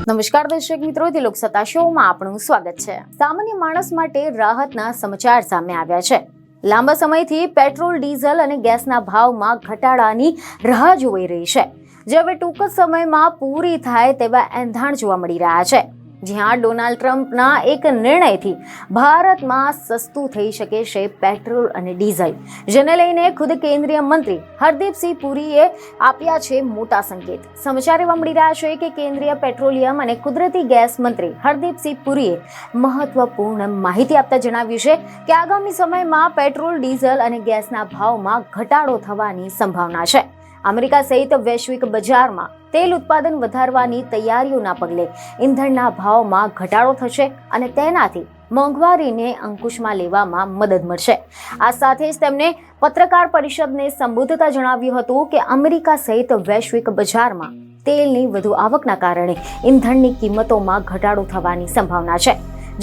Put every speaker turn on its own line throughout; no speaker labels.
નમસ્કાર દર્શક મિત્રો, તિલોક સત્તા શોમાં આપનું સ્વાગત છે। સામાન્ય માણસ માટે રાહતના સમાચાર સામે આવ્યા છે। લાંબા સમયથી પેટ્રોલ, ડીઝલ અને ગેસના ભાવમાં ઘટાડાની રાહ જોઈ રહી છે, જે હવે ટૂંક જ સમયમાં પૂરી થાય તેવા એંધાણ જોવા મળી રહ્યા છે। જ્યાં ડોનાલ્ડ ટ્રમ્પના એક નિર્ણયથી ભારતમાં સસ્તું થઈ શકે છે પેટ્રોલ અને ડીઝલ, જેને લઈને ખુદ કેન્દ્રીય મંત્રી હરદીપસિંહ પુરીએ આપ્યા છે મોટા સંકેત। સમાચાર એવા મળી રહ્યા છે કે કેન્દ્રીય પેટ્રોલિયમ અને કુદરતી ગેસ મંત્રી હરદીપસિંહ પુરીએ મહત્વપૂર્ણ માહિતી આપતા જણાવ્યું છે કે આગામી સમયમાં પેટ્રોલ, ડીઝલ અને ગેસના ભાવમાં ઘટાડો થવાની સંભાવના છે। અમેરિકા સહિત વૈશ્વિક બજારમાં તેલ ઉત્પાદન વધારવાની તૈયારીઓના પગલે ઈંધણના ભાવમાં ઘટાડો થશે અને તેનાથી મોંઘવારીને અંકુશમાં લેવામાં મદદ મળશે। આ સાથે જ તેમણે પત્રકાર પરિષદને સંબોધતા જણાવ્યું હતું કે અમેરિકા સહિત વૈશ્વિક બજારમાં તેલની વધુ આવકના કારણે ઈંધણની કિંમતોમાં ઘટાડો થવાની સંભાવના છે,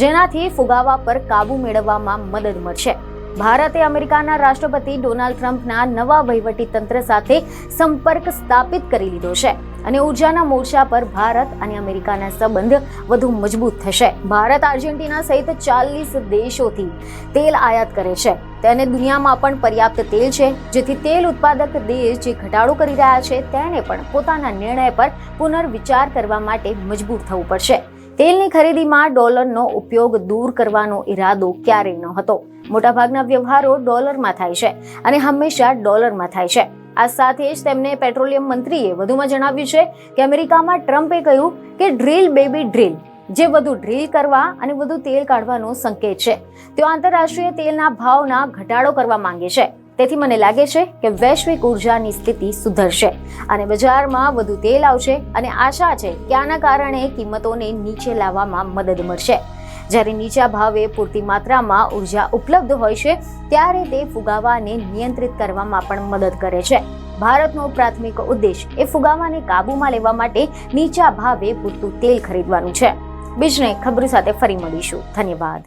જેનાથી ફુગાવા પર કાબુ મેળવવામાં મદદ મળશે। ભારતે અમેરિકાના રાષ્ટ્રપતિ ડોનાલ્ડ ટ્રમ્પના નવા વહીવટી તંત્ર સાથે સંપર્ક સ્થાપિત કરી લીધો છે અને ઉર્જાના મોરચા પર ભારત અને અમેરિકાના સંબંધ વધુ મજબૂત થશે। ભારત આર્જેન્ટિના સહિત 40 દેશોથી તેલ આયાત કરે છે તેને દુનિયામાં પણ પર્યાપ્ત તેલ છે, જેથી તેલ ઉત્પાદક દેશ જે ઘટાડો કરી રહ્યા છે તેને પણ પોતાના નિર્ણય પર પુનર્વિચાર કરવા માટે મજબૂર થવું પડશે। તેલની ખરીદીમાં ડોલરનો ઉપયોગ દૂર કરવાનો ઈરાદો ક્યારેય ન હતો। મોટાભાગના વ્યવહારો ડોલરમાં થાય છે અને હંમેશા ડોલરમાં થાય છે। આ સાથે જ તેમને પેટ્રોલિયમ મંત્રીએ વધુમાં જણાવ્યું છે કે અમેરિકામાં ટ્રમ્પે કહ્યું કે ડ્રીલ બેબી ડ્રીલ, જે વધુ ડ્રીલ કરવા અને વધુ તેલ કાઢવાનો સંકેત છે। તેઓ આંતરરાષ્ટ્રીય તેલના ભાવના ઘટાડો કરવા માંગે છે। તેથી મને લાગે છે કે વૈશ્વિક ઉર્જાની સ્થિતિ સુધરશે અને બજારમાં વધુ તેલ આવશે અને આશા છે કે આના કારણે કિંમતોને નીચે લાવવામાં મદદ મળશે। જ્યારે નીચા ભાવે પૂરતી માત્રામાં ઉર્જા ઉપલબ્ધ હોય છે ત્યારે તે ફુગાવાને નિયંત્રિત કરવામાં પણ મદદ કરે છે। ભારતનો પ્રાથમિક ઉદ્દેશ એ ફુગાવાને કાબૂમાં લેવા માટે નીચા ભાવે પૂરતું તેલ ખરીદવાનું છે। બીજને ખબર સાથે ફરી મળીશું। ધન્યવાદ।